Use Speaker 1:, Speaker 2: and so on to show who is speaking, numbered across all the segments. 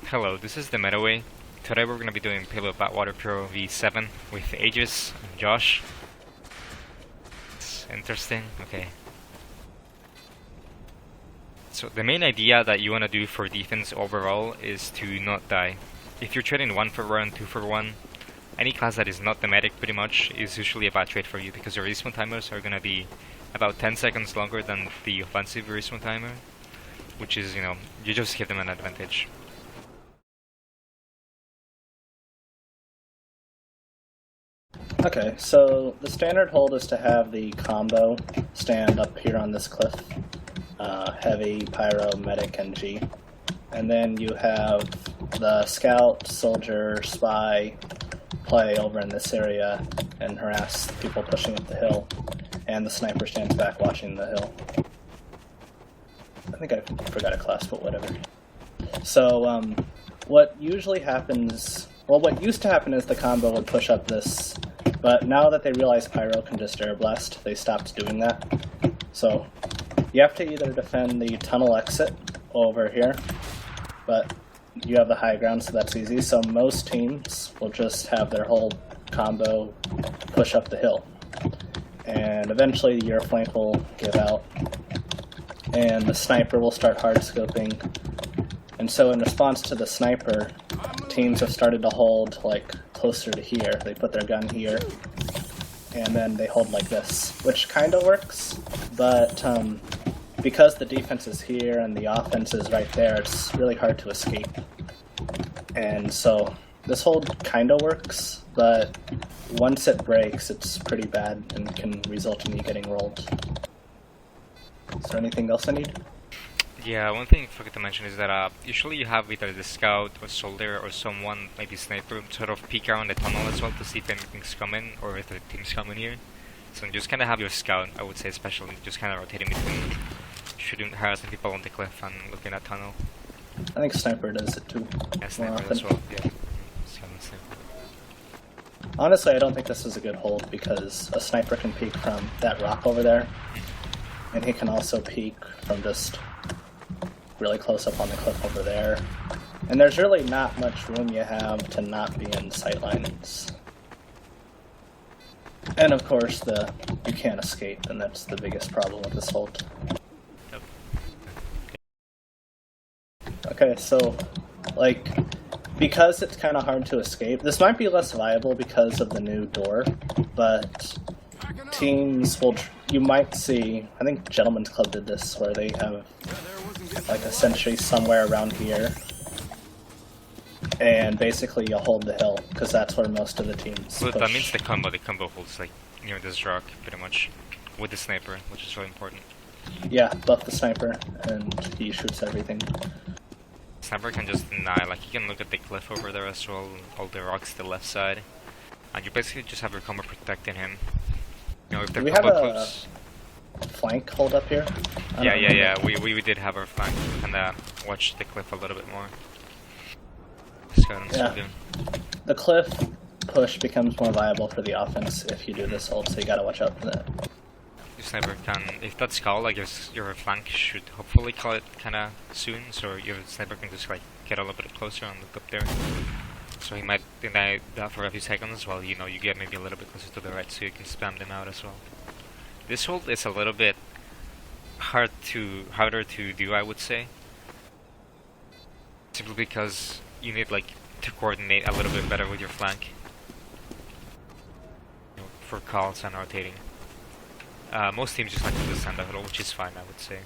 Speaker 1: Hello, this is the Metaway. Today we're going to be doing Payload Backwater Pro V7 with Aegis and Josh. It's interesting, okay. So the main idea that you want to do for defense overall is to not die. If you're trading 1 for 1, 2 for 1, any class that is not the medic pretty much is usually a bad trade for you because your respawn timers are going to be about 10 seconds longer than the offensive respawn timer, which is, you just give them an advantage.
Speaker 2: Okay, so the standard hold is to have the combo stand up here on this cliff. Heavy, Pyro, Medic, and G. And then you have the Scout, Soldier, Spy play over in this area and harass people pushing up the hill. And the Sniper stands back watching the hill. I think I forgot a class, but whatever. So, what usually happens... Well, what used to happen is the combo would push up this, but now that they realize Pyro can just air blast, they stopped doing that. So, you have to either defend the tunnel exit over here, but you have the high ground, so that's easy. So most teams will just have their whole combo push up the hill. And eventually your flank will give out, and the sniper will start hard scoping. And so in response to the sniper, teams have started to hold like closer to here. They put their gun here, and then they hold like this, which kind of works, but because the defense is here and the offense is right there, it's really hard to escape. And so this hold kind of works, but once it breaks, it's pretty bad and can result in you getting rolled. Is there anything else I need?
Speaker 1: Yeah, one thing I forgot to mention is that usually you have either the Scout or Soldier or someone, maybe Sniper, sort of peek around the tunnel as well to see if anything's coming or if the team's coming here. So you just kind of have your Scout, I would say especially, just kind of rotating between shooting, harassing people on the cliff and looking at tunnel.
Speaker 2: I think Sniper does it too.
Speaker 1: Yeah, Sniper as well, yeah. Sniper.
Speaker 2: Honestly, I don't think this is a good hold because a Sniper can peek from that rock over there, and he can also peek from just really close up on the cliff over there. And there's really not much room you have to not be in sightlines. And of course, you can't escape, and that's the biggest problem with this hold.
Speaker 1: Yep.
Speaker 2: Okay, so, because it's kind of hard to escape, this might be less viable because of the new door, but teams will, you might see, I think Gentleman's Club did this, where they have like a sentry somewhere around here, and basically you hold the hill, because that's where most of the teams
Speaker 1: Well,
Speaker 2: push.
Speaker 1: that means the combo holds like near this rock, pretty much, with the Sniper, which is really important.
Speaker 2: Yeah, buff the Sniper, and he shoots everything.
Speaker 1: Sniper can just deny, like you can look at the cliff over there as well, all the rocks to the left side, and you basically just have your combo protecting him. If
Speaker 2: Do
Speaker 1: they're
Speaker 2: we have
Speaker 1: combo
Speaker 2: a
Speaker 1: close...
Speaker 2: flank hold up here?
Speaker 1: Yeah, we did have our flank, and watched the cliff a little bit more.
Speaker 2: Yeah. The cliff push becomes more viable for the offense if you do this hold, so you gotta watch out for that.
Speaker 1: Your Sniper can, if that skull, like your flank should hopefully call it kinda soon, so your Sniper can just like get a little bit closer and look up there. So he might deny that for a few seconds while you get maybe a little bit closer to the right so you can spam them out as well. This hold is a little bit harder to do, I would say. Simply because you need like to coordinate a little bit better with your flank. For calls and rotating. Most teams just like to stand that hill, which is fine, I would say.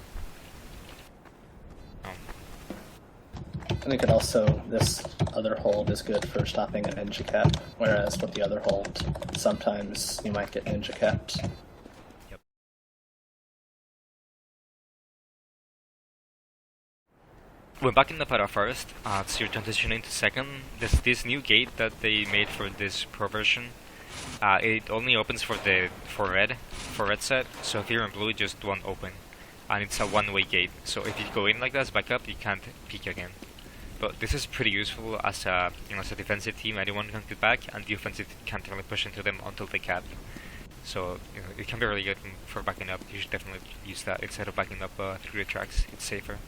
Speaker 2: I think it also, this other hold is good for stopping a ninja cap, whereas with the other hold, sometimes you might get ninja capped.
Speaker 1: Yep. When backing up at our first, so you're transitioning to second, there's this new gate that they made for this pro version. It only opens for red set, so if you're in blue it just won't open. And it's a one-way gate, so if you go in like that as backup, you can't peek again. But this is pretty useful as a as a defensive team. Anyone can get back, and the offensive can't really push into them until they cap. So it can be really good for backing up. You should definitely use that instead of backing up through the tracks. It's safer.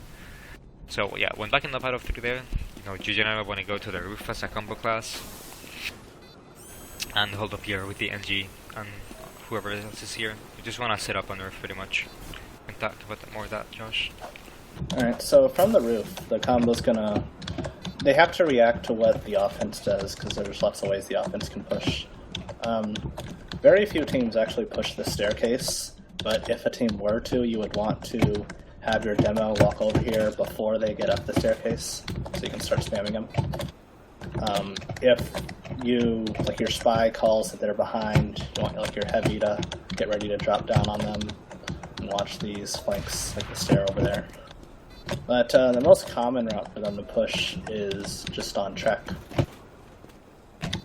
Speaker 1: So yeah, when backing up out of through there, you you generally want to go to the roof as a combo class and hold up here with the NG and whoever else is here. You just want to sit up on roof pretty much. And talk about more of that, Josh.
Speaker 2: Alright, so from the roof, the combo's gonna... They have to react to what the offense does, because there's lots of ways the offense can push. Very few teams actually push the staircase, but if a team were to, you would want to have your demo walk over here before they get up the staircase, so you can start spamming them. If you, like your spy calls that they're behind, you want like your heavy to get ready to drop down on them and watch these flanks, like the stair over there. But the most common route for them to push is just on track.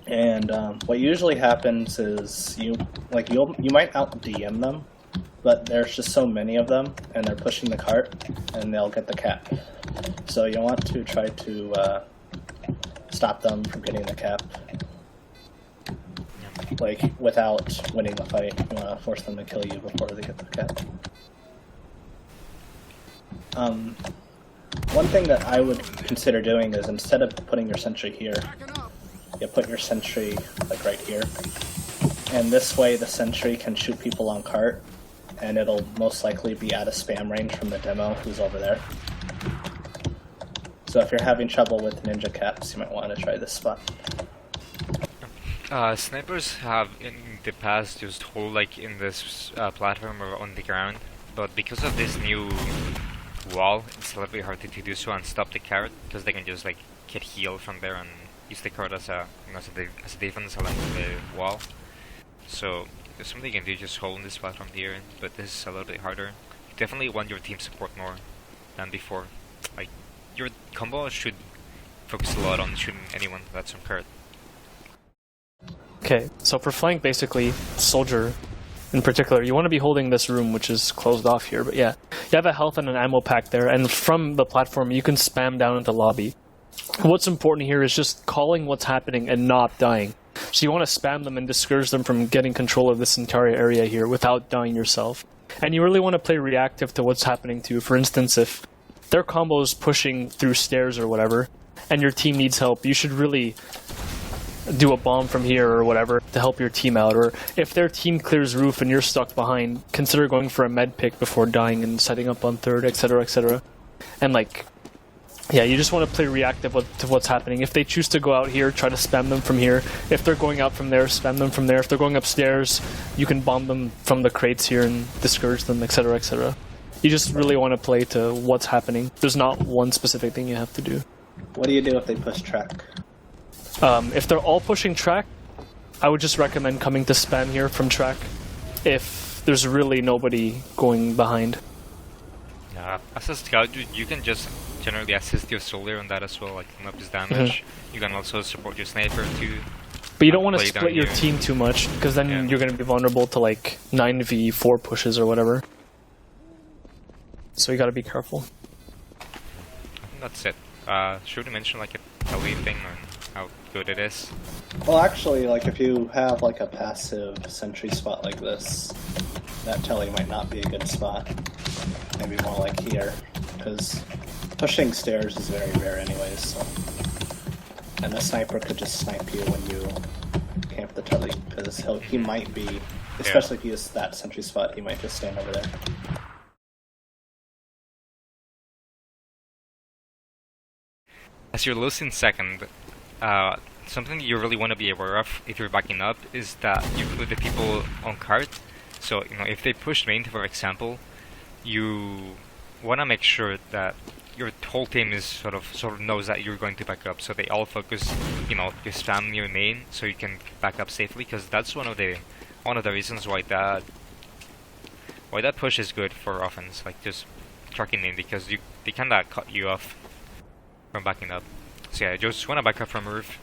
Speaker 2: And what usually happens is you might out DM them, but there's just so many of them, and they're pushing the cart, and they'll get the cap. So you want to try to stop them from getting the cap, like without winning the fight. You want to force them to kill you before they get the cap. One thing that I would consider doing is instead of putting your sentry here, you put your sentry like right here, and this way the sentry can shoot people on cart, and it'll most likely be out of spam range from the demo who's over there. So if you're having trouble with ninja caps, you might want to try this spot.
Speaker 1: Snipers have in the past just hold like in this platform or on the ground, but because of this new wall, it's a little bit hard to do so and stop the carrot, because they can just like get healed from there and use the carrot as a as a defense along the wall. So there's something you can do, just hold this platform here, but this is a little bit harder. You definitely want your team support more than before. Like your combo should focus a lot on shooting anyone that's on carrot.
Speaker 3: Okay, so for flank, basically, soldier in particular, you want to be holding this room, which is closed off here, but yeah. You have a health and an ammo pack there, and from the platform, you can spam down into lobby. What's important here is just calling what's happening and not dying. So you want to spam them and discourage them from getting control of this entire area here without dying yourself. And you really want to play reactive to what's happening to you. For instance, if their combo is pushing through stairs or whatever, and your team needs help, you should really do a bomb from here or whatever to help your team out. Or if their team clears roof and you're stuck behind, consider going for a med pick before dying and setting up on third, etc, etc. And like, yeah, you just want to play reactive to what's happening. If they choose to go out here, try to spam them from here. If they're going out from there, spam them from there. If they're going upstairs, you can bomb them from the crates here and discourage them, etc, etc. You just really want to play to what's happening. There's not one specific thing you have to do.
Speaker 2: What do you do if they push track?
Speaker 3: If they're all pushing track, I would just recommend coming to spam here from track if there's really nobody going behind.
Speaker 1: Yeah, as a scout, you can just generally assist your soldier on that as well, like clean up his damage. You can also support your sniper too.
Speaker 3: But you don't want to split your team too much, because then you're going to be vulnerable to like 9v4 pushes or whatever. So you got to be careful.
Speaker 1: I think that's it. Should we mention like a tele thing or how good it is?
Speaker 2: Well, actually, like if you have like a passive sentry spot like this, that telly might not be a good spot. Maybe more like here, because pushing stairs is very rare anyways. So. And the sniper could just snipe you when you camp the telly, because he might be, especially if he is that sentry spot, he might just stand over there.
Speaker 1: As you're losing second, something you really want to be aware of if you're backing up is that you put the people on cart. So if they push main, for example, you want to make sure that your whole team is sort of knows that you're going to back up. So they all focus, you spam your main so you can back up safely, because that's one of the reasons why that push is good for offense. Like just tracking in, because they kinda cut you off from backing up. So yeah, just want to back up from roof.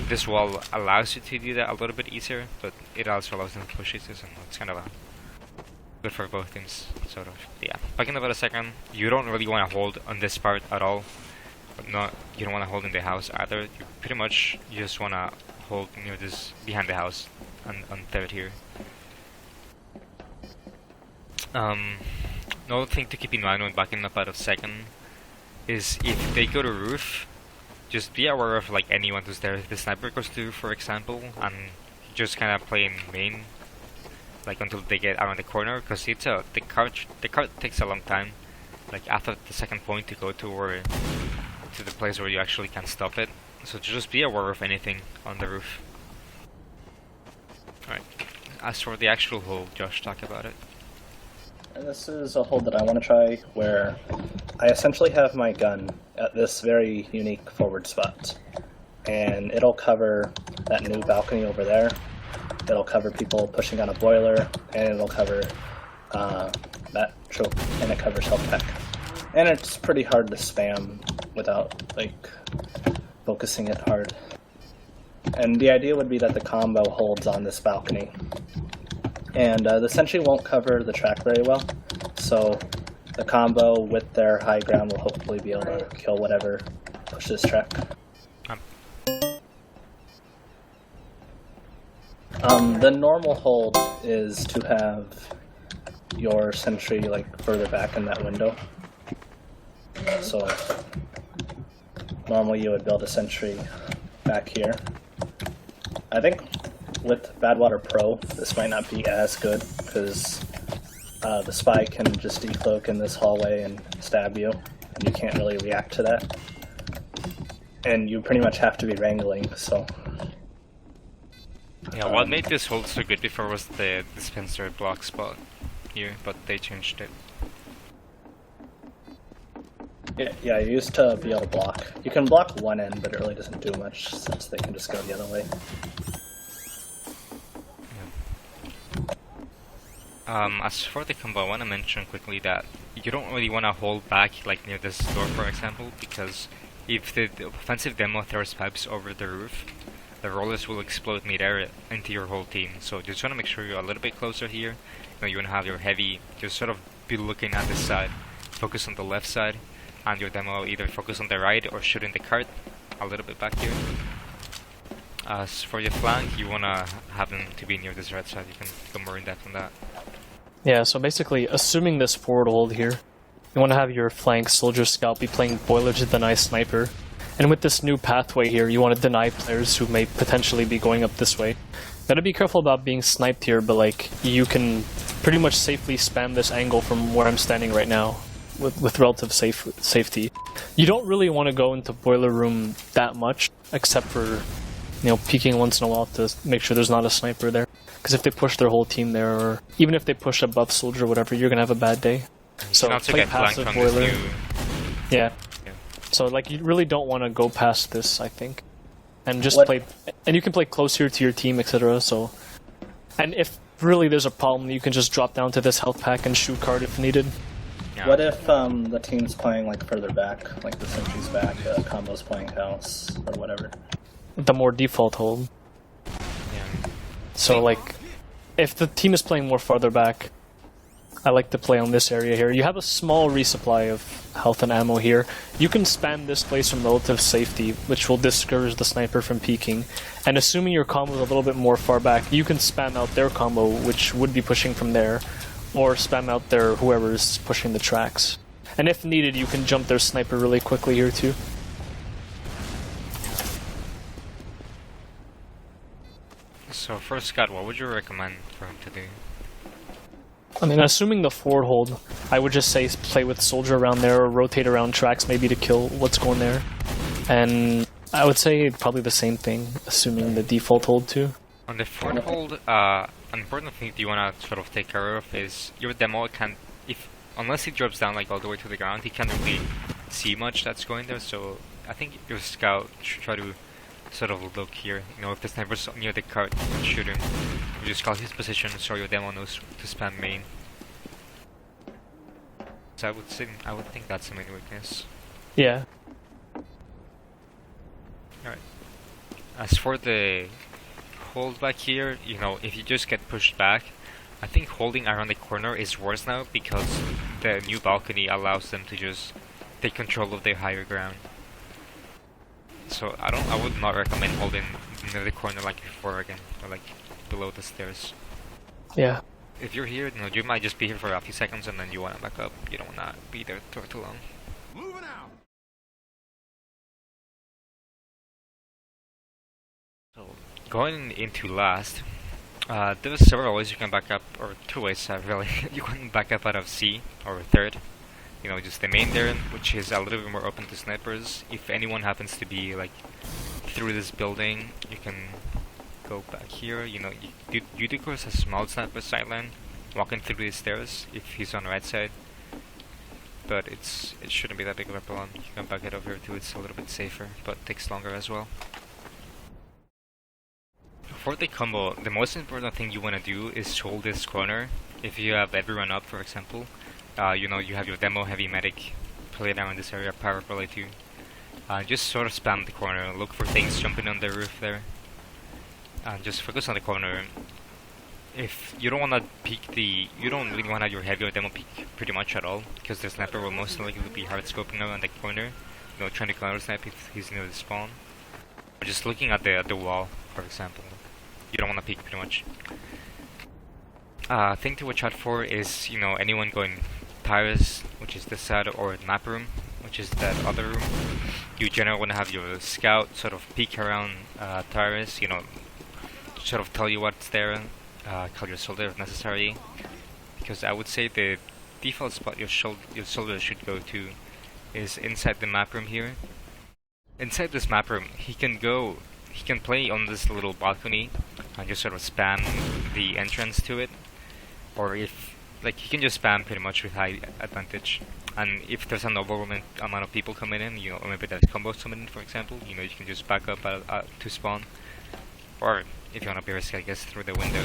Speaker 1: This wall allows you to do that a little bit easier, but it also allows them to push easier, so it's kind of good for both teams, sort of. Yeah, backing up at a second, you don't really want to hold on this part at all, but you don't want to hold in the house either. You pretty much just want to hold near this, behind the house, on third here. Another thing to keep in mind when backing up out of second is if they go to roof, just be aware of like anyone who's there. If the sniper goes through, for example, and just kind of play in main, like until they get around the corner, because it's the cart takes a long time, like after the second point to go to the place where you actually can stop it. So just be aware of anything on the roof. Alright. As for the actual hold, Josh, talk about it.
Speaker 2: And this is a hold that I want to try, where I essentially have my gun at this very unique forward spot. And it'll cover that new balcony over there. It'll cover people pushing on a boiler, and it'll cover that choke, and it covers health pack. And it's pretty hard to spam without, like, focusing it hard. And the idea would be that the combo holds on this balcony. And the sentry won't cover the track very well, so the combo with their high ground will hopefully be able to kill whatever pushes track. The normal hold is to have your sentry like further back in that window. So normally you would build a sentry back here. I think with Badwater Pro this might not be as good because the spy can just decloak in this hallway and stab you, and you can't really react to that. And you pretty much have to be wrangling, so...
Speaker 1: Yeah, what made this hold so good before was the dispenser block spot here, but they changed it.
Speaker 2: Yeah, you used to be able to block. You can block one end, but it really doesn't do much since they can just go the other way.
Speaker 1: As for the combo, I want to mention quickly that you don't really want to hold back like near this door, for example, because if the offensive demo throws pipes over the roof, the rollers will explode mid-air into your whole team. So just want to make sure you're a little bit closer here. You know, you want to have your heavy just sort of be looking at this side, focus on the left side, and your demo either focus on the right or shoot in the cart a little bit back here. As for your flank, you want to have them to be near this red side. You can go more in depth on that.
Speaker 3: Yeah, so basically, assuming this forward hold here, you want to have your flank soldier scout be playing boiler to deny sniper. And with this new pathway here, you want to deny players who may potentially be going up this way. Gotta be careful about being sniped here, but like, you can pretty much safely spam this angle from where I'm standing right now with relative safety. You don't really want to go into boiler room that much, except for, you know, peeking once in a while to make sure there's not a sniper there. Because if they push their whole team there, or even if they push a buff soldier or whatever, you're gonna have a bad day. So play passive boiler. Yeah. So like you really don't want to go past this, I think, and just play. And you can play closer to your team, etc. So, and if really there's a problem, you can just drop down to this health pack and shoot card if needed.
Speaker 1: Yeah.
Speaker 2: What if the team's playing like further back, like the sentry's back, combo's playing house or whatever?
Speaker 3: The more default hold.
Speaker 1: Yeah.
Speaker 3: So like, if the team is playing more farther back, I like to play on this area here. You have a small resupply of health and ammo here. You can spam this place from relative safety, which will discourage the sniper from peeking. And assuming your combo is a little bit more far back, you can spam out their combo, which would be pushing from there, or spam out their whoever's pushing the tracks. And if needed, you can jump their sniper really quickly here too.
Speaker 1: So for Scott, what would you recommend for him to do?
Speaker 3: I mean, assuming the forward hold, I would just say play with soldier around there or rotate around tracks maybe to kill what's going there. And I would say probably the same thing, assuming the default hold too.
Speaker 1: On the forward hold, an important thing you want to sort of take care of is your demo can, unless he drops down like all the way to the ground, he can't really see much that's going there. So I think your scout should try to sort of look here. You know, if the sniper's near the cart, you can shoot him. You just call his position so your demo knows to spam main. So I would think that's the main weakness.
Speaker 3: Yeah.
Speaker 1: Alright. As for the hold back here, you know, if you just get pushed back, I think holding around the corner is worse now because the new balcony allows them to just take control of their higher ground. So I would not recommend holding near the corner like before again, or like below the stairs.
Speaker 3: Yeah.
Speaker 1: If you're here, you know, you might just be here for a few seconds and then you want to back up. You don't want to be there for too long. going into last, there's several ways you can back up, or two ways really. You can back up out of C, or third. You know, just the main there, which is a little bit more open to snipers. If anyone happens to be like through this building, you can go back here. You know, Udicors has small sniper sightline, walking through these stairs if he's on the right side. But it shouldn't be that big of a problem. You can back it over here too, it's a little bit safer, but takes longer as well. For the combo, the most important thing you want to do is hold this corner. If you have everyone up, for example, you know, you have your demo heavy medic play down in this area, power relay too. Just sort of spam the corner, look for things jumping on the roof there. Just focus on the corner. If you don't want to peek you don't really want to have your heavy or demo peek pretty much at all, because the sniper will most likely be hard scoping around the corner, you know, trying to counter snipe if he's near the spawn. Or just looking at the wall, for example. You don't want to peek pretty much. Thing to watch out for is, you know, anyone going tires, which is this side, or map room, which is that other room. You generally want to have your scout sort of peek around tires, you know, sort of tell you what's there. Call your soldier if necessary, because I would say the default spot your soldier should go to is inside the map room here. Inside this map room, he can play on this little balcony and just sort of spam the entrance to it, or if like he can just spam pretty much with high advantage. And if there's an overwhelming amount of people coming in, you know, or maybe there's combos coming in, for example, you know, you can just back up to spawn, or if you want to be risky, I guess, through the window.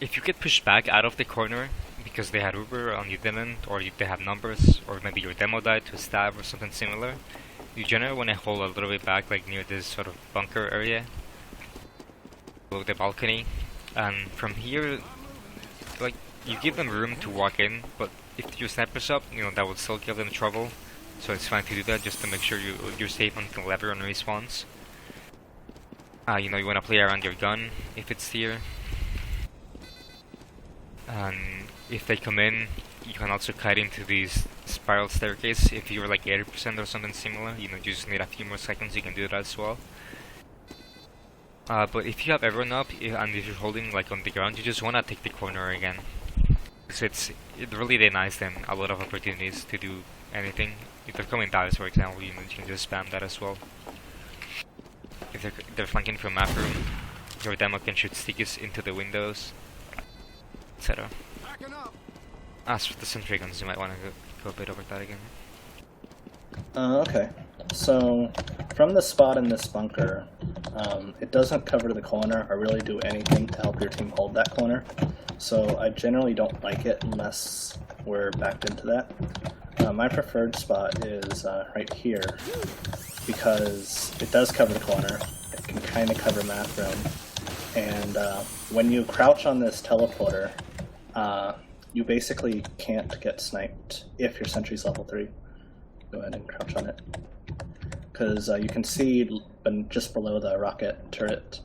Speaker 1: If you get pushed back out of the corner because they had Uber and you didn't, or they have numbers, or maybe your demo died to a stab or something similar, you generally want to hold a little bit back, like near this sort of bunker area, below the balcony, and from here, like, you give them room to walk in, but if your sniper's up, you know, that would still give them trouble, so it's fine to do that just to make sure you're safe until everyone respawns. You know, you want to play around your gun if it's here. And if they come in, you can also cut into these spiral staircase. If you're like 80% or something similar, you know, you just need a few more seconds, you can do that as well. But if you have everyone up, and if you're holding like on the ground, you just want to take the corner again. So it really denies them a lot of opportunities to do anything. If they're coming towers, for example, you know, you can just spam that as well. If they're flanking from map room, your demo can shoot stickies into the windows, etc. As for the sentry guns, you might want to go a bit over that again.
Speaker 2: Okay. So, from the spot in this bunker, it doesn't cover the corner or really do anything to help your team hold that corner. So I generally don't like it unless we're backed into that. My preferred spot is right here, because it does cover the corner, it can kind of cover map room, and when you crouch on this teleporter, you basically can't get sniped if your sentry's level 3. Go ahead and crouch on it, because you can see just below the rocket turret,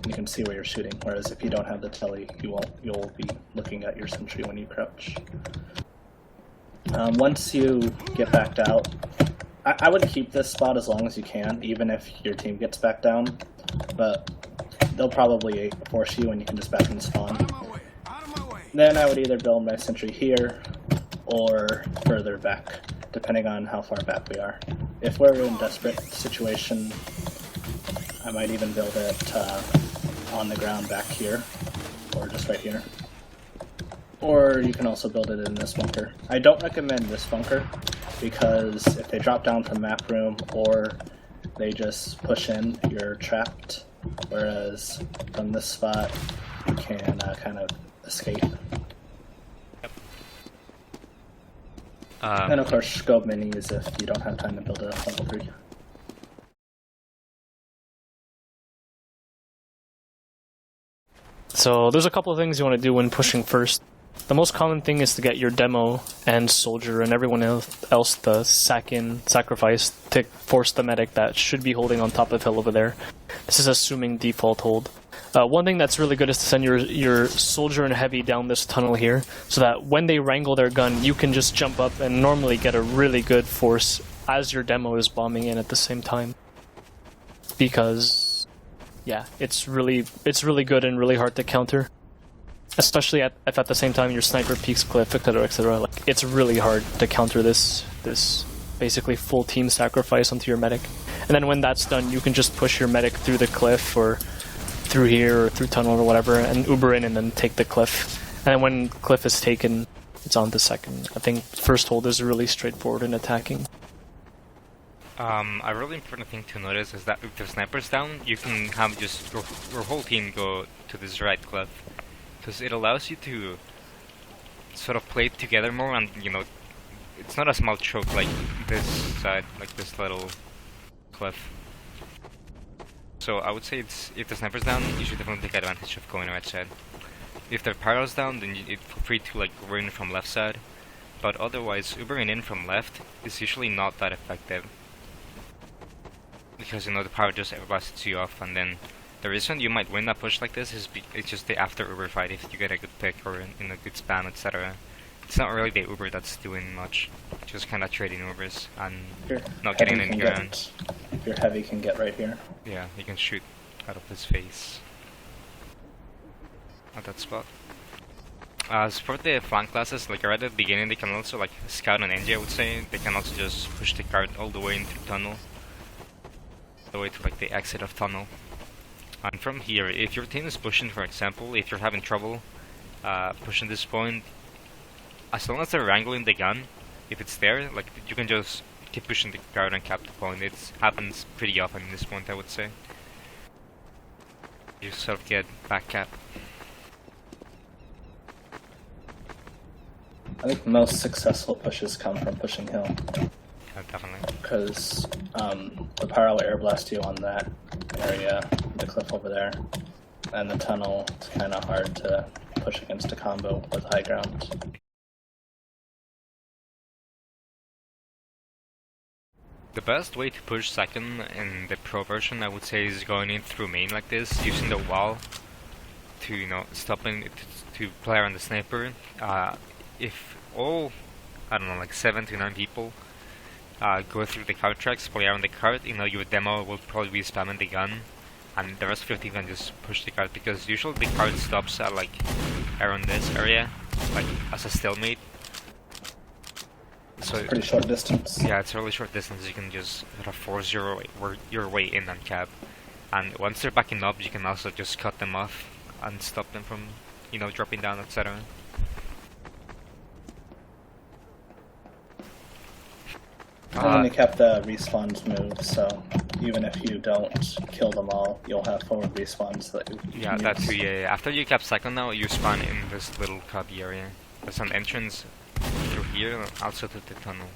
Speaker 2: you can see where you're shooting, whereas if you don't have the tele, you'll be looking at your sentry when you crouch. Once you get backed out, I would keep this spot as long as you can, even if your team gets back down, but they'll probably force you and you can just back and spawn. Then I would either build my sentry here or further back, depending on how far back we are. If we're in a desperate situation, I might even build it on the ground back here, or just right here. Or you can also build it in this bunker. I don't recommend this bunker, because if they drop down from map room or they just push in, you're trapped. Whereas from this spot, you can kind of escape.
Speaker 1: Yep.
Speaker 2: And of course, scope minis if you don't have time to build a level 3.
Speaker 3: So there's a couple of things you want to do when pushing first. The most common thing is to get your demo and soldier and everyone else the sacrifice to force the medic that should be holding on top of hill over there. This is assuming default hold. One thing that's really good is to send your soldier and heavy down this tunnel here, so that when they wrangle their gun, you can just jump up and normally get a really good force as your demo is bombing in at the same time. Because yeah, it's really good and really hard to counter. Especially if at the same time your sniper peeks cliff, etc., etc. Like, it's really hard to counter this basically full team sacrifice onto your medic. And then when that's done, you can just push your medic through the cliff or through here or through tunnel or whatever, and Uber in and then take the cliff. And then when cliff is taken, it's on to second. I think first hold is really straightforward in attacking.
Speaker 1: A really important thing to notice is that if the sniper's down, you can have just your whole team go to this right cliff, because it allows you to sort of play together more, and you know, it's not a small choke like this side, like this little cliff. So I would say if the sniper's down, you should definitely take advantage of going right side. If the pyro's down, then feel free to like run from left side, but otherwise Ubering in from left is usually not that effective, because you know the pyro just blasts you off, and then the reason you might win that push like this is it's just the after Uber fight if you get a good pick or in a good spam, etc. It's not really the Uber that's doing much, just kind of trading Ubers and not getting in here.
Speaker 2: Your heavy can get right here.
Speaker 1: Yeah, you can shoot out of his face at that spot. As for the flank classes, like right at the beginning, they can also, like Scout and NG, I would say, they can also just push the cart all the way into tunnel, all the way to like the exit of tunnel. And from here, if your team is pushing, for example, if you're having trouble pushing this point, as long as they're wrangling the gun, if it's there, like you can just keep pushing the cart and cap the point. It happens pretty often in this point, I would say. You sort of get back cap.
Speaker 2: I think most successful pushes come from pushing hill.
Speaker 1: Yeah, definitely.
Speaker 2: Because the pyro will air blast you on that area, the cliff over there, and the tunnel, it's kind of hard to push against a combo with high ground.
Speaker 1: The best way to push second in the pro version, I would say, is going in through main like this, using the wall to, you know, stopping to play around the sniper. If all, I don't know, like 7 to 9 people go through the cart tracks, play around the cart, you know, your demo will probably be spamming the gun, and the rest of your team can just push the cart, because usually the cart stops at like around this area, like as a stalemate. So
Speaker 2: Pretty short distance.
Speaker 1: yeah, it's a really short distance. You can just sort of force your way in on cab, and once they're backing up, you can also just cut them off and stop them from, you know, dropping down, etc.
Speaker 2: And they kept the respawns moved, so even if you don't kill them all, you'll have forward respawns that you
Speaker 1: Yeah,
Speaker 2: can
Speaker 1: that
Speaker 2: use.
Speaker 1: too. Yeah. After you cap second now, you spawn in this little cubby area. There's an entrance through here, and also to the tunnel.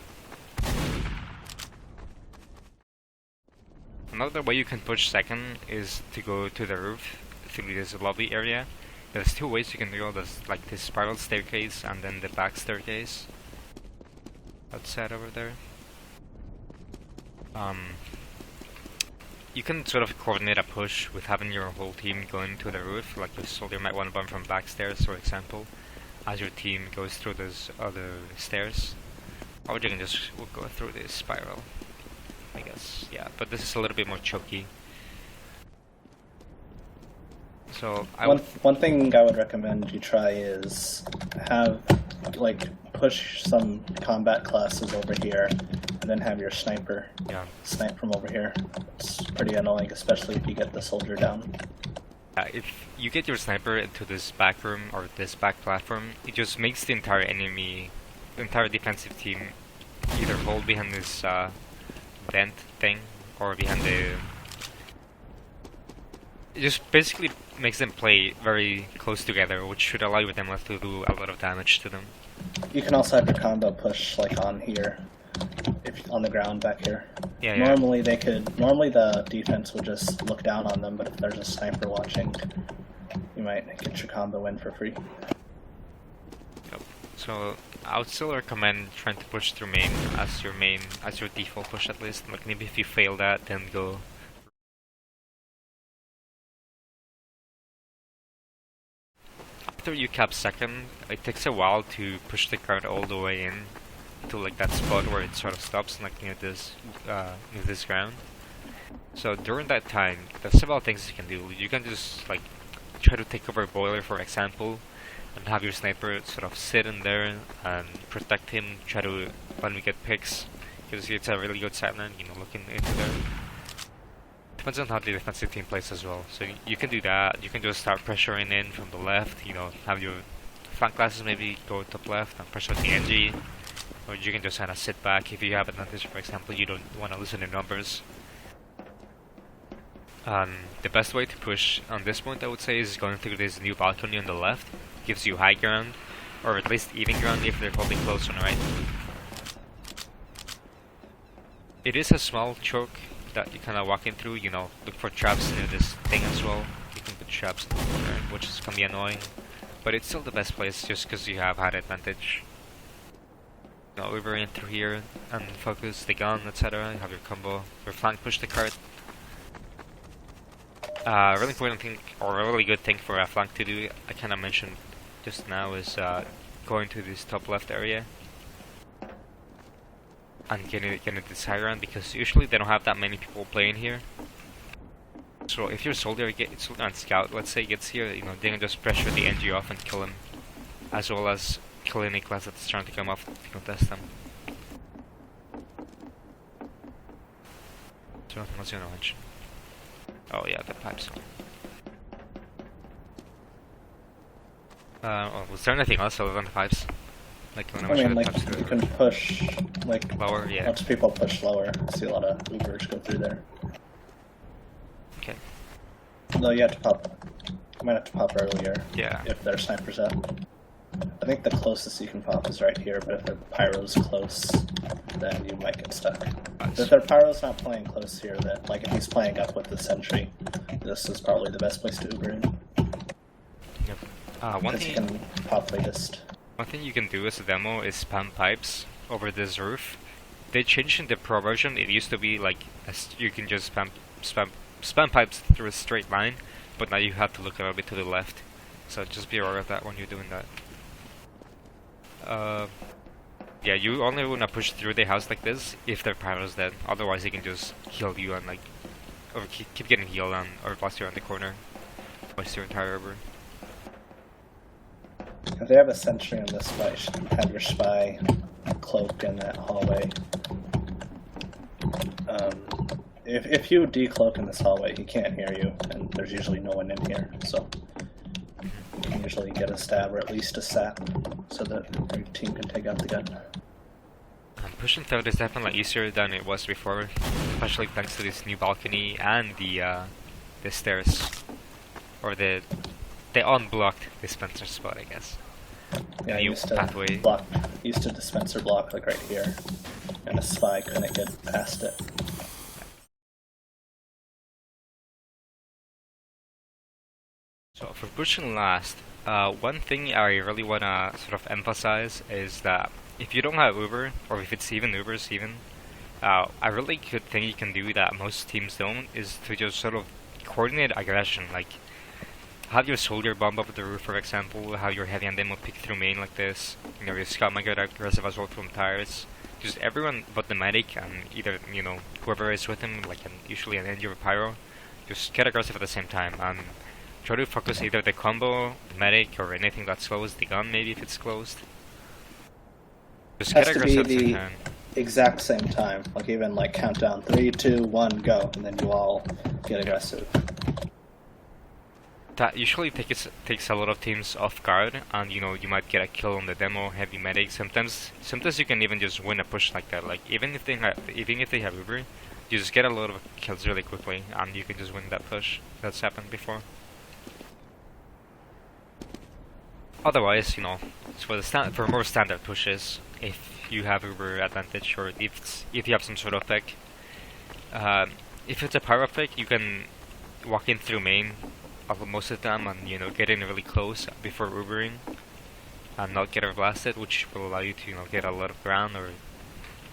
Speaker 1: Another way you can push second is to go to the roof through this lobby area. There's 2 ways you can go. There's like this spiral staircase and then the back staircase outside over there. You can sort of coordinate a push with having your whole team going to the roof, like your soldier might want to bomb from back stairs, for example, as your team goes through those other stairs. Or you can just go through this spiral, I guess. Yeah, but this is a little bit more choky. So
Speaker 2: one thing I would recommend you try is have, like, push some combat classes over here, and then have your sniper snipe from over here. It's pretty annoying, especially if you get the soldier down.
Speaker 1: if you get your sniper into this back room or this back platform, it just makes the entire defensive team either hold behind this vent thing or behind the. It just basically makes them play very close together, which should allow them to do a lot of damage to them.
Speaker 2: You can also have your combo push like on here, if on the ground back here.
Speaker 1: Yeah,
Speaker 2: normally the defense would just look down on them, but if there's a sniper watching, you might get your combo in for free.
Speaker 1: Yep. So I would still recommend trying to push through main as your default push at least. Like maybe if you fail that, then go. After you cap second, it takes a while to push the card all the way in to like that spot where it sort of stops, like near this ground. So during that time, there's several things you can do. You can just like try to take over a boiler, for example, and have your sniper sort of sit in there and protect him. Try to when we get picks, because it's a really good sideline. You know, looking into there. Depends on how the defensive team plays as well. So you can do that. You can just start pressuring in from the left. You know, have your flank classes maybe go top left and pressure the NG. Or you can just kind of sit back if you have advantage. For example, you don't want to listen to numbers. The best way to push on this point, I would say, is going through this new balcony on the left. Gives you high ground, or at least even ground if they're holding close on the right. It is a small choke that you kind of walk in through. You know, look for traps near this thing as well. You can put traps in the corner, which can be annoying, but it's still the best place just because you have had advantage. You know, over in through here and focus the gun, etc. You have your combo, your flank push the cart. Really important thing, or a really good thing for a flank to do, I kind of mentioned just now, is going to this top left area and getting this high ground, because usually they don't have that many people playing here. So if your soldier on scout, let's say, gets here, you know, they can just pressure the NG off and kill him, as well as kill any class that's trying to come off to contest them. So nothing else you want to mention. Oh yeah, the pipes. Was there anything else other than the pipes? Like when
Speaker 2: I mean, like, you can push, like,
Speaker 1: lower, yeah.
Speaker 2: Lots of people push lower. I see a lot of Ubers go through there.
Speaker 1: Okay.
Speaker 2: Though you have to pop, you might have to pop earlier.
Speaker 1: Yeah.
Speaker 2: If their snipers up. I think the closest you can pop is right here, but if their pyro's close, then you might get stuck. But if their pyro's not playing close here, then, like, if he's playing up with the sentry, this is probably the best place to Uber in.
Speaker 1: Yep. One thing
Speaker 2: you can pop latest.
Speaker 1: One thing you can do as a demo is spam pipes over this roof. They changed in the pro version. It used to be like you can just spam pipes through a straight line, but now you have to look a little bit to the left. So just be aware of that when you're doing that. Yeah, you only want to push through the house like this if their pyro's dead. Otherwise, they can just heal you and like, or keep getting healed on, or blast you around the corner, blast your entire over.
Speaker 2: If they have a sentry on this spot, you should have your spy cloak in that hallway. If you decloak in this hallway, he can't hear you, and there's usually no one in here, so you can usually get a stab or at least a sap, so that your team can take out the gun.
Speaker 1: Pushing through is definitely easier than it was before, especially thanks to this new balcony and the stairs, or the unblocked dispenser spot, I guess.
Speaker 2: Yeah,
Speaker 1: new pathway.
Speaker 2: Used to dispenser block like right here, and a spy couldn't get past it.
Speaker 1: So for pushing last, one thing I really wanna sort of emphasize is that if you don't have Uber, or if it's even Ubers even, a really good thing you can do that most teams don't is to just sort of coordinate aggression, like have your soldier bomb up the roof, for example, have your heavy and demo pick through main like this, you know, your scout might get aggressive as well from tires. Just everyone but the medic and either, you know, whoever is with him, like usually an NG or pyro, just get aggressive at the same time and try to focus either the combo, the medic, or anything that slows the gun, maybe if it's closed. Just get aggressive at the same time.
Speaker 2: Exact same time, like even like countdown 3, 2, 1, go, and then you all get aggressive.
Speaker 1: That usually takes a lot of teams off guard, and you know, you might get a kill on the demo heavy medic. Sometimes you can even just win a push like that. Like even if they have Uber, you just get a lot of kills really quickly, and you can just win that push. That's happened before. Otherwise, you know, it's for more standard pushes, if you have Uber advantage, or if you have some sort of pick. If it's a pyro pick, you can walk in through main most of the time and, you know, get in really close before Ubering and not get blasted, which will allow you to, you know, get a lot of ground or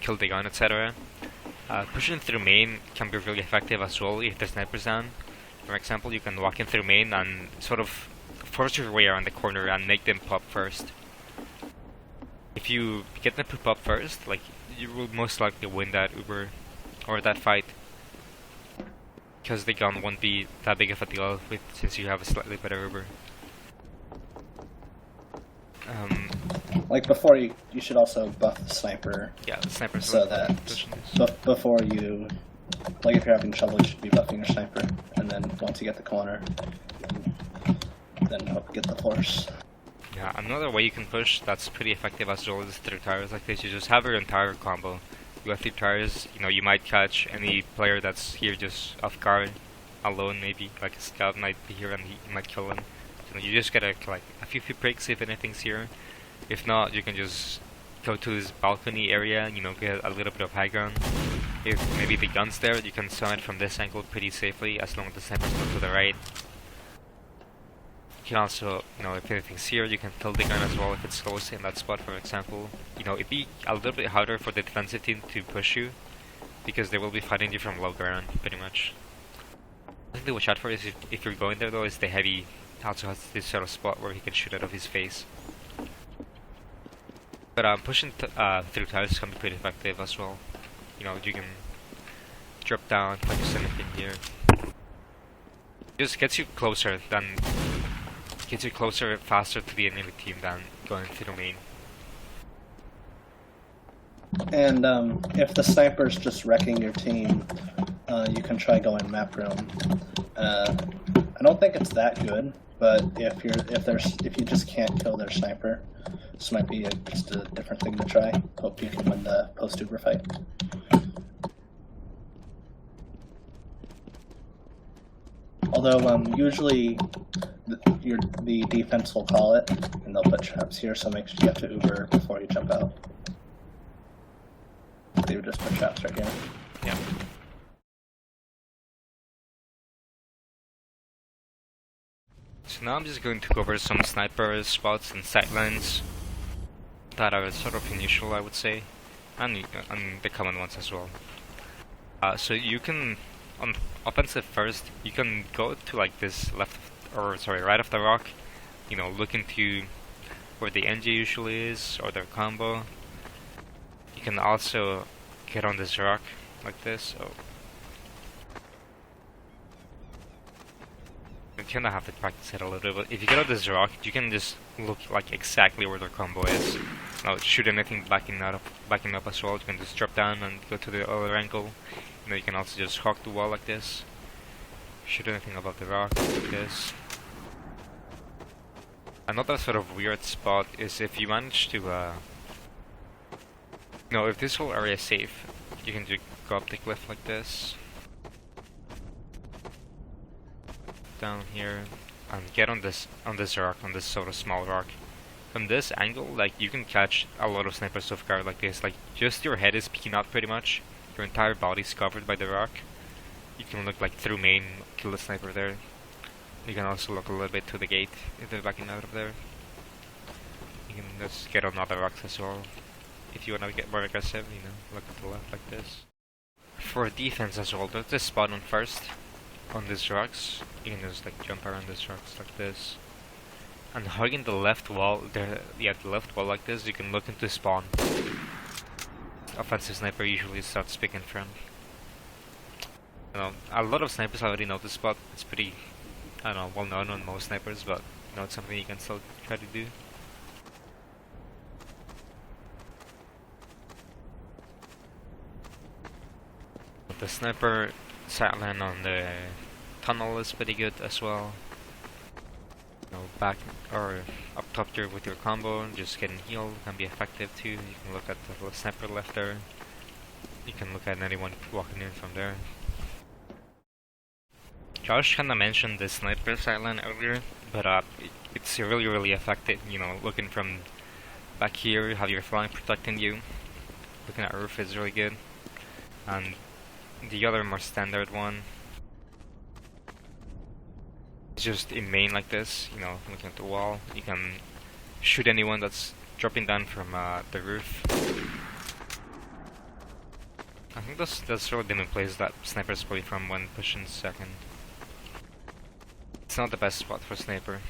Speaker 1: kill the gun, etc. Pushing through main can be really effective as well if the sniper's down. For example, you can walk in through main and sort of force your way around the corner and make them pop first. If you get them to pop first, like, you will most likely win that Uber or that fight. because the gun won't be that big of a deal since you have a slightly better Uber.
Speaker 2: Like before, you should also buff the sniper.
Speaker 1: Yeah, the sniper's
Speaker 2: so that before you, like if you're having trouble, you should be buffing your sniper, and then once you get the corner, then hope get the horse.
Speaker 1: Yeah, another way you can push that's pretty effective as well is through tires like this. You just have your entire combo. You have 3 tires, you know, you might catch any player that's here just off guard, alone maybe, like a scout might be here and you might kill him. You know, you just gotta like a few pricks if anything's here. If not, you can just go to this balcony area, you know, get a little bit of high ground. If maybe the gun's there, you can stun it from this angle pretty safely as long as the sniper's not to the right. You can also, you know, if anything's here, you can kill the gun as well if it's close in that spot, for example. You know, it'd be a little bit harder for the defensive team to push you because they will be fighting you from low ground, pretty much. I think to watch out for is if you're going there though, is the heavy also has this sort of spot where he can shoot out of his face. But pushing through tires can be pretty effective as well. You know, you can drop down, put your stomach in here. Just gets you closer faster to the enemy team than going through main.
Speaker 2: And if the sniper's just wrecking your team, you can try going map room. I don't think it's that good, but if you just can't kill their sniper, this might be just a different thing to try. Hope you can win the post-Uber fight. Although usually the defense will call it, and they'll put traps here, so make sure you have to Uber before you jump out. They would just put traps right here.
Speaker 1: Yeah. So now I'm just going to go over some sniper spots and sightlines that are sort of unusual, I would say, and the common ones as well. So you can, on offensive first, you can go to like this right of the rock, you know, look into where the NG usually is, or their combo. You can also get on this rock like this. So you kind of have to practice it a little bit, but if you get on this rock, you can just look like exactly where their combo is. Now shoot anything backing up as well. You can just drop down and go to the other angle. You know, you can also just hawk the wall like this. Shoot anything above the rock like this. Another sort of weird spot is if you manage to if this whole area is safe, you can just go up the cliff like this, down here, and get on this rock, on this sort of small rock. From this angle, like, you can catch a lot of snipers off guard like this. Like, just your head is peeking out pretty much. Your entire body's covered by the rock. You can look like through main, kill the sniper there. You can also look a little bit to the gate if they're backing out of there. You can just get on other rocks as well. If you want to get more aggressive, you know, look at the left like this. For defense as well, there's this spot on first, on these rocks. You can just like jump around these rocks like this. And hugging the left wall, the left wall like this, you can look into spawn. Offensive sniper usually starts picking from. You know, a lot of snipers already know this spot. It's pretty, I don't know, well known on most snipers, but you know, it's something you can still try to do. The sniper sightline on the tunnel is pretty good as well. You know, back or up top here with your combo, just getting healed can be effective too. You can look at the sniper left there. You can look at anyone walking in from there. Josh kinda mentioned the sniper sightline earlier, but it's really effective. You know, looking from back here, you have your flank protecting you. Looking at roof is really good, and the other more standard one is just in main like this, you know, looking at the wall. You can shoot anyone that's dropping down from the roof. I think that's really the main place that snipers play from when pushing second. It's not the best spot for sniper.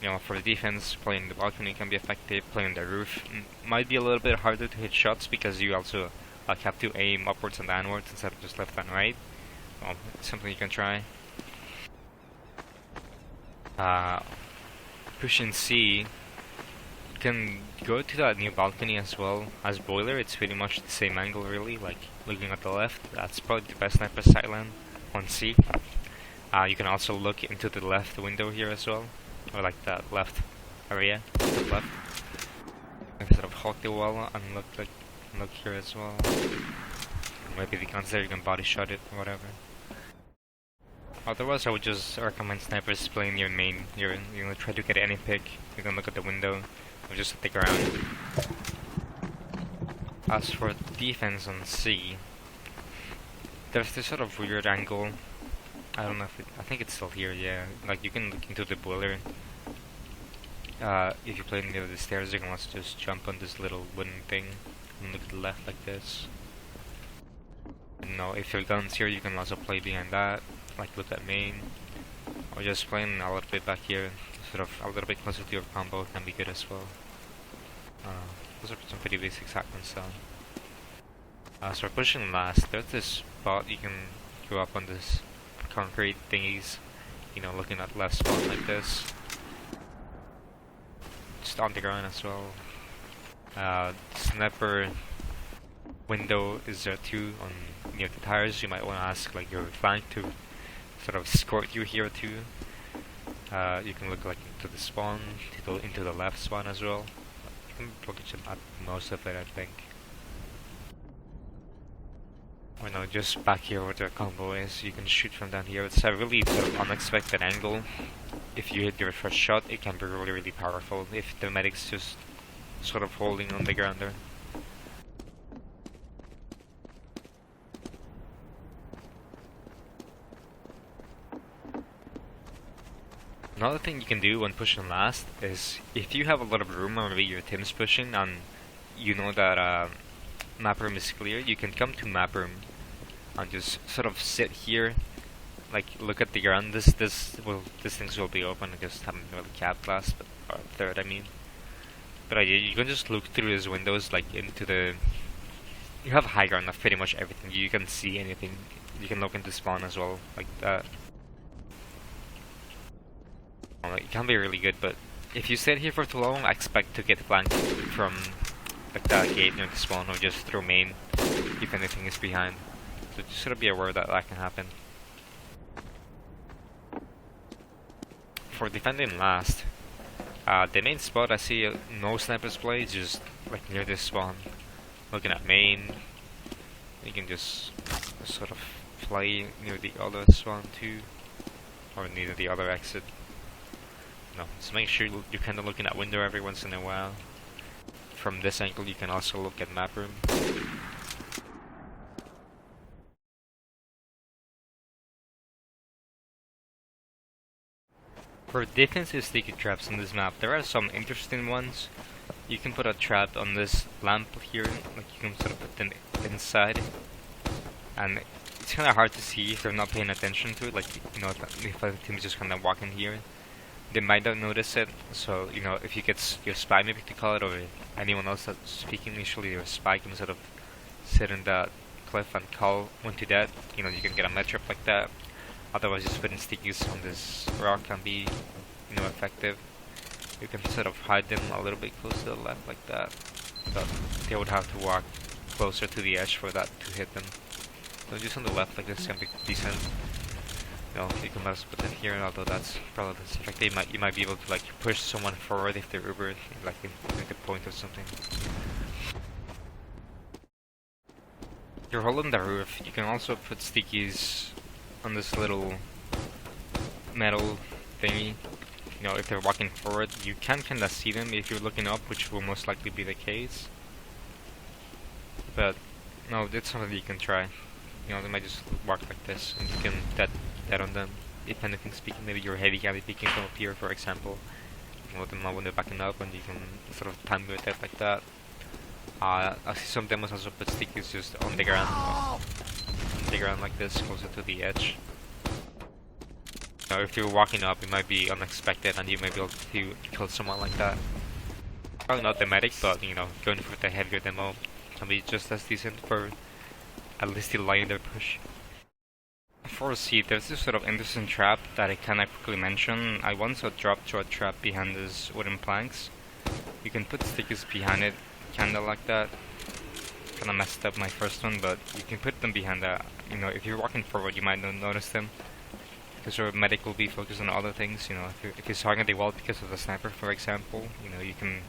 Speaker 1: You know, for the defense, playing the balcony can be effective. Playing the roof might be a little bit harder to hit shots because you also have to aim upwards and downwards instead of just left and right. Well, it's something you can try. Push in C. You can go to that new balcony as well as boiler. It's pretty much the same angle, really. Like looking at the left, that's probably the best sniper sightline on C. You can also look into the left window here as well, or like that left area, to the left. You can sort of hug the wall and look here as well. Maybe the guns there, you can body shot it or whatever. Otherwise, I would just recommend snipers playing your main. You know, try to get any pick. You can look at the window or just at the ground. As for defense on C, there's this sort of weird angle. I don't know if I think it's still here. Yeah, like you can look into the boiler. If you play near the stairs, you can also just jump on this little wooden thing and look at the left like this. No, if your gun's here, you can also play behind that, like look at main, or just playing a little bit back here, sort of a little bit closer to your combo can be good as well. Those are some pretty basic Sightlines sound. So we're pushing last. There's this spot you can go up on this concrete thingies, you know, looking at left spot like this. Just on the ground as well. Sniper window is there too on near the tires. You might want to ask like your flank to sort of escort you here too. You can look like into the spawn, into the left spawn as well. You can look at most of it, I think. Or no, just back here where the combo is. You can shoot from down here. It's a really sort of unexpected angle. If you hit your first shot, it can be really powerful. If the medic's just sort of holding on the ground there. Another thing you can do when pushing last is if you have a lot of room or maybe your team's pushing and you know that map room is clear, you can come to map room and just sort of sit here, like look at the ground. These things will be open. I just haven't really capped last, or third I mean. But you can just look through these windows like into the. You have high ground of pretty much everything. You can see anything. You can look into spawn as well, like that. It can be really good, but if you sit here for too long, I expect to get flanked from like that gate near the spawn or just through main if anything is behind. So just sort of be aware that that can happen. For defending last, the main spot I see no snipers play is just like near this spawn. Looking at main, you can just sort of play near the other spawn too, or near the other exit. No, just make sure you're kind of looking at window every once in a while. From this angle, you can also look at map room. For defensive sticky traps on this map, there are some interesting ones. You can put a trap on this lamp here, like you can sort of put it inside, and it's kind of hard to see if you're not paying attention to it. Like, you know, if a team is just kind of walking here, they might not notice it. So, you know, if you get your spy maybe to call it, or anyone else that's speaking initially, your spy can sort of sit in that cliff and call one to that. You know, you can get a matchup like that. Otherwise, just putting stickies on this rock can be, you know, effective. You can sort of hide them a little bit close to the left like that, but they would have to walk closer to the edge for that to hit them. So just on the left like this can be decent. You know, you can also put them here, although that's probably less effective. You might be able to like push someone forward if they're ubered, like in the point or something. If you're holding the roof, you can also put stickies on this little metal thingy. You know, if they're walking forward, you can kinda see them if you're looking up, which will most likely be the case. But no, that's something you can try. You know, they might just walk like this, and you can dead on them. If anything speaking, maybe you're heavy picking from up here, for example. You can let them know when they're backing up, and you can sort of time your death like that. I see some demos also put stickies just on the ground, like this, closer to the edge. If you're walking up, it might be unexpected and you may be able to kill someone like that. Probably not the medic, but you know, going for the heavier demo can be just as decent for at least delaying their push. For C, there's this sort of interesting trap that I kinda quickly mention. I once dropped to a trap behind these wooden planks. You can put stickers behind it, kinda like that. Kinda messed up my first one, but you can put them behind that. You know, if you're walking forward, you might not notice them. Because your medic will be focused on other things, you know, if you're targeting the wall because of the sniper, for example, you know, you can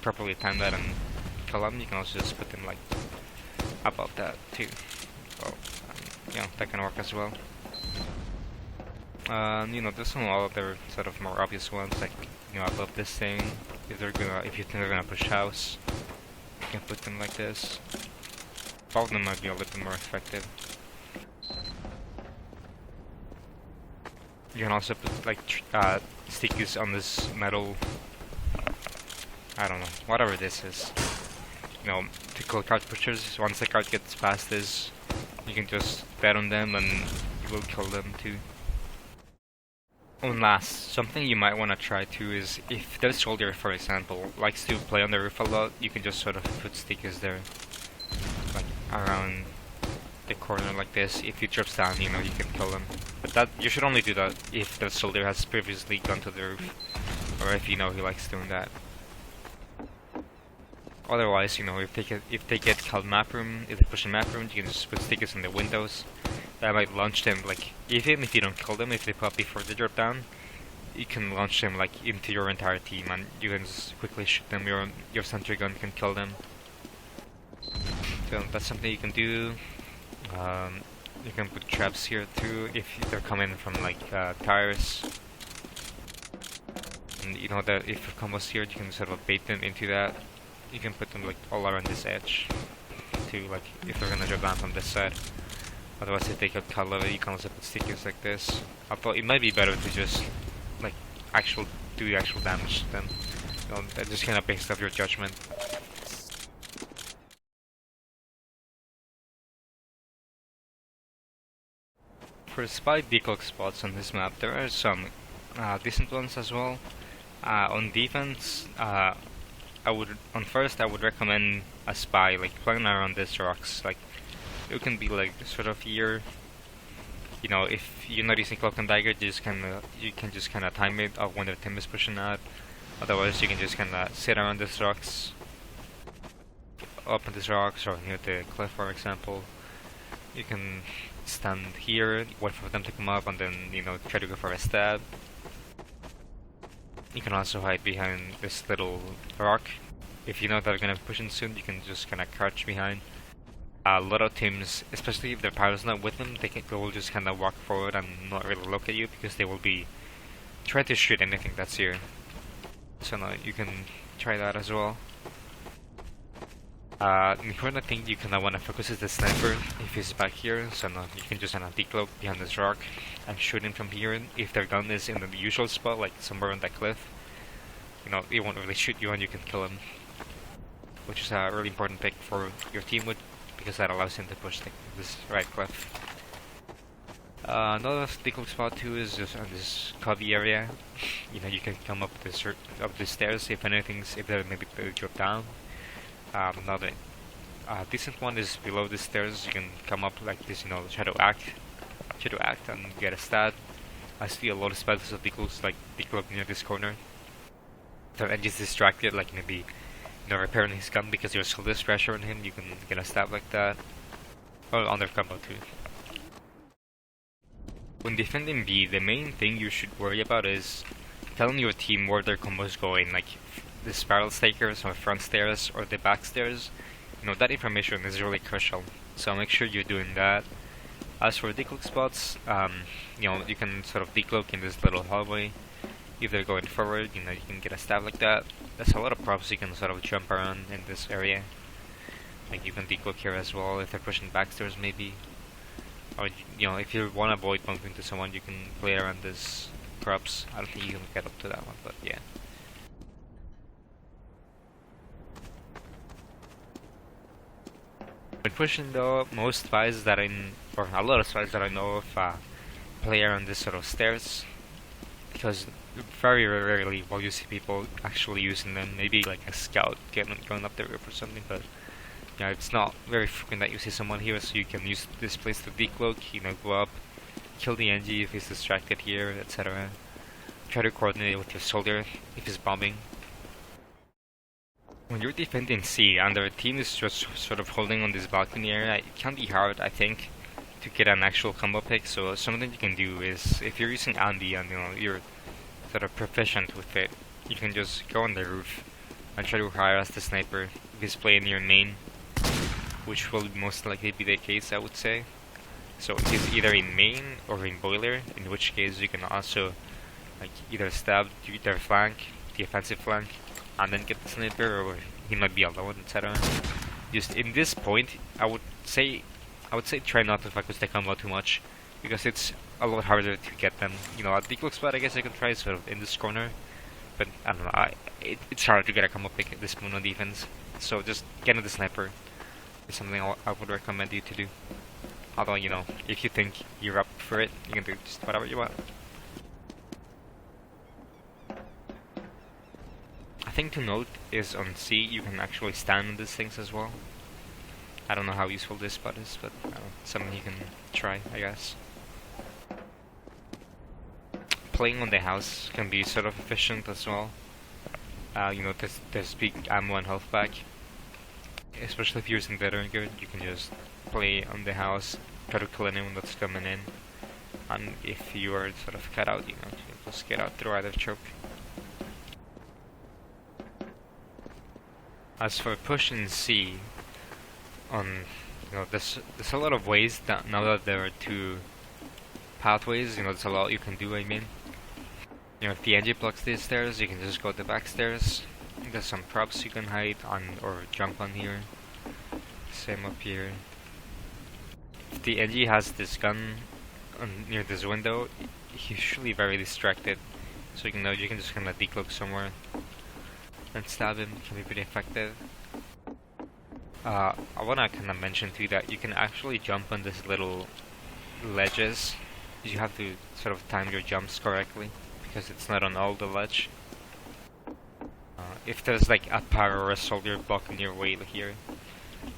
Speaker 1: properly time that and kill them. You can also just put them, like, above that, too. So, you know, that can work as well. You know, there's some other sort of more obvious ones, like, you know, above this thing. If you think they're gonna push house, you can put them like this. All of them might be a little bit more effective. You can also put like stickies on this metal. I don't know, whatever this is. You know, to kill card pushers. Once the card gets past this, you can just bet on them and you will kill them too. And last, something you might want to try too is if the soldier, for example, likes to play on the roof a lot, you can just sort of put stickers there, like around the corner like this. If he drops down, you know, you can kill him. But that you should only do that if the soldier has previously gone to the roof, or if you know he likes doing that. Otherwise, you know, if they get called map room, if they push a map room, you can just put stickers in the windows. That might launch them, like, even if you don't kill them, if they pop before they drop down, you can launch them, like, into your entire team, and you can just quickly shoot them. Your sentry gun can kill them. So that's something you can do. You can put traps here too if they're coming from like tires. And you know that if your combos here, you can sort of bait them into that. You can put them like all around this edge too, like if they're gonna drop down from this side. Otherwise, if they get caught low, you can also put stickers like this. I thought it might be better to just like do the actual damage to them. You know, that just kind of based off your judgment. For spy Decloak spots on this map, there are some decent ones as well. On defense, on first I would recommend a spy, like playing around these rocks. Like it can be like sort of here. You know, if you're not using cloak and dagger, you can just kind of time it of when the team is pushing out. Otherwise, you can just kind of sit around these rocks, up on these rocks or near the cliff, for example. You can stand here, wait for them to come up, and then, you know, try to go for a stab. You can also hide behind this little rock. If you know they're gonna push in soon, you can just kinda crouch behind. A lot of teams, especially if their pirate's not with them, they will just kinda walk forward and not really look at you because they will be trying to shoot anything that's here. So no, you can try that as well. The important thing you kinda wanna focus is the sniper if he's back here, so no, you can just kinda decloak behind this rock and shoot him from here. If their gun is in the usual spot, like somewhere on that cliff, you know, it won't really shoot you and you can kill him. Which is a really important pick for your team because that allows him to push this right cliff. Another decloak spot too is just on this cubby area. You know, you can come up the stairs if they're maybe they drop down. Another decent one is below the stairs. You can come up like this, you know, shadow act and get a stat. I see a lot of spells of decloaks, like decloak near this corner. If the edge is distracted, like maybe, you know, repairing his gun because there's so less pressure on him, you can get a stab like that. Or on their combo too. When defending B, the main thing you should worry about is telling your team where their combo is going, like the spiral stakers or front stairs or the back stairs. You know, that information is really crucial, so make sure you're doing that. As for decloak spots, you know, you can sort of decloak in this little hallway. If they're going forward, you know, you can get a stab like that. There's a lot of props you can sort of jump around in this area. Like you can decloak here as well if they're pushing back stairs maybe. Or, you know, if you want to avoid bumping into someone, you can play around this props. I don't think you can get up to that one, but yeah. When pushing though, most spies that or a lot of spies that I know of, play around this sort of stairs. Because very rarely will you see people actually using them. Maybe like a scout going up the roof or something, but yeah, it's not very frequent that you see someone here, so you can use this place to decloak, you know, go up, kill the NG if he's distracted here, etc. Try to coordinate with your soldier if he's bombing. When you're defending C and their team is just sort of holding on this balcony area, it can be hard, I think, to get an actual combo pick. So something you can do is, if you're using Andy and you're sort of proficient with it, you can just go on the roof and try to harass the sniper if he's playing your main, which will most likely be the case, I would say. So if he's either in main or in boiler, in which case you can also like either stab their flank, the offensive flank, and then get the sniper, or he might be alone, etc. Just in this point, I would say try not to fuck with the combo too much, because it's a lot harder to get them. You know, at Decloak spot, I guess I can try sort of in this corner, but I don't know. It's hard to get a combo pick at this point on defense. So just getting the sniper is something I would recommend you to do. Although, you know, if you think you're up for it, you can do just whatever you want. A thing to note is on C, you can actually stand on these things as well. I don't know how useful this spot is, but something you can try, I guess. Playing on the house can be sort of efficient as well. You know, there's big ammo and health back. Especially if you're using veteran good, you can just play on the house, try to kill anyone that's coming in. And if you are sort of cut out, you know, you just get out through either choke. As for pushing C, you know, there's a lot of ways that now that there are two pathways, you know, there's a lot you can do. I mean, you know, if the NG blocks these stairs, you can just go the back stairs. There's some props you can hide on or jump on here. Same up here. If the NG has this gun near this window, he's usually very distracted, so you know you can just kind of decloak somewhere and stab him. Can be pretty effective. I wanna kind of mention too that you can actually jump on these little ledges. You have to sort of time your jumps correctly because it's not on all the ledge. If there's like a power or a soldier blocking your way here,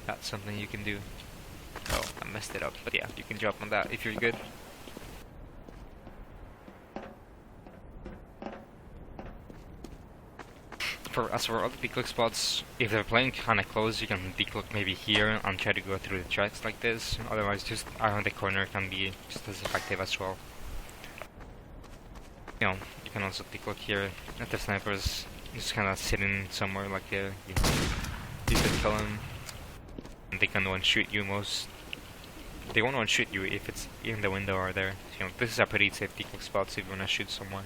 Speaker 1: that's something you can do. Oh, I messed it up, but yeah, you can jump on that if you're good. As for other decloak spots, if they're playing kinda close, you can decloak maybe here and try to go through the tracks like this. Otherwise, just around the corner can be just as effective as well. You know, you can also decloak here at the snipers, just kinda sitting somewhere like there. You can kill them, and they can one-shoot you most. They won't one-shoot you if it's in the window or there. You know, this is a pretty safe decloak spot if you wanna shoot someone.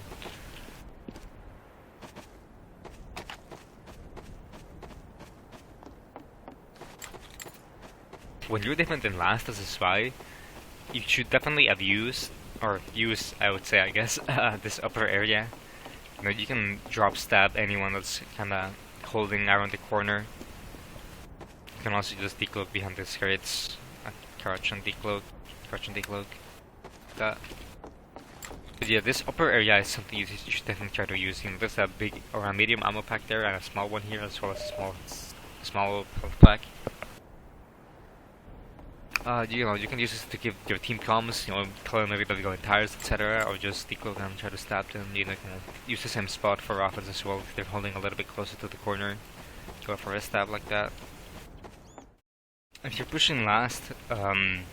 Speaker 1: When you're defending last as a spy, you should definitely have used, I would say, I guess, this upper area. You know, you can drop stab anyone that's kinda holding around the corner. You can also just decloak behind the skirts, crouch and decloak, that. But yeah, this upper area is something you should definitely try to use. You know, there's a big or a medium ammo pack there and a small one here, as well as a small health pack. You know, you can use this to give your team comms, you know, tell them everybody going tires, etc., or just decloak and try to stab them. You know, kind of use the same spot for offense as well if they're holding a little bit closer to the corner. Go for a stab like that. If you're pushing last, there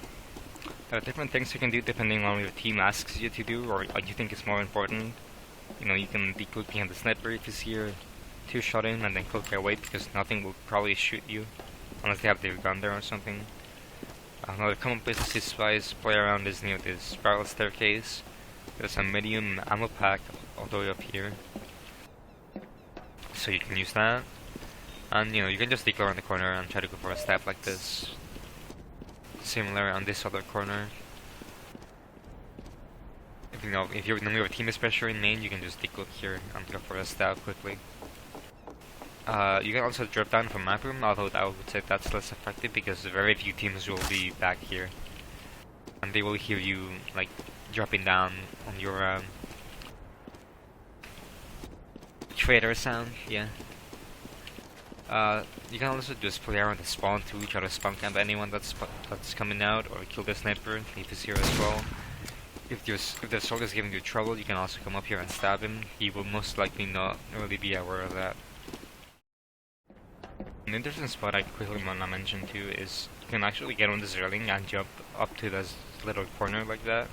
Speaker 1: are different things you can do depending on what your team asks you to do or what you think is more important. You know, you can decloak behind the sniper if he's here, two-shot him, and then cloak away because nothing will probably shoot you unless they have their gun there or something. Another common place to see spies play around is near this spiral staircase. There's a medium ammo pack all the way up here, so you can use that. And you know, you can just declare on the corner and try to go for a stab like this. Similar on this other corner. If you know, if your team is pressuring main, you can just decloak here and go for a stab quickly. You can also drop down from map room, although I would say that's less effective because very few teams will be back here. And they will hear you, like, dropping down on your, trader sound, yeah. You can also just play around the spawn too, try to spawn camp anyone that's coming out, or kill the sniper if he's here as well. if the soul is giving you trouble, you can also come up here and stab him. He will most likely not really be aware of that. An interesting spot I quickly want to mention too is you can actually get on this railing and jump up to this little corner like that.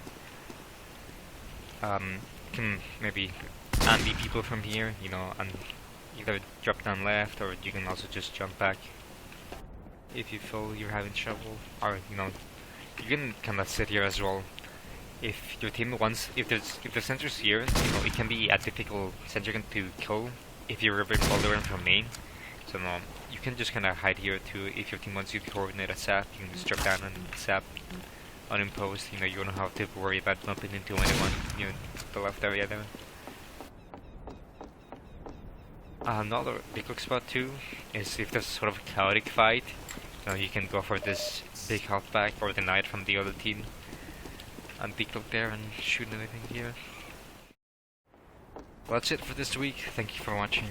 Speaker 1: You can maybe anti people from here, you know, and either drop down left, or you can also just jump back if you feel you're having trouble, or you know, you can kind of sit here as well. If your team wants, if the center's here, you know, it can be a difficult center to kill if you're ripping all the way from main. So no, you can just kind of hide here too. If your team wants you to coordinate a sap, you can just drop down and sap unimposed. You know, you don't have to worry about bumping into anyone. You know, the left area there. Another Decloak spot too is if there's sort of a chaotic fight, you know, you can go for this big health back or the knight from the other team and Decloak there and shoot anything here. Well, that's it for this week. Thank you for watching.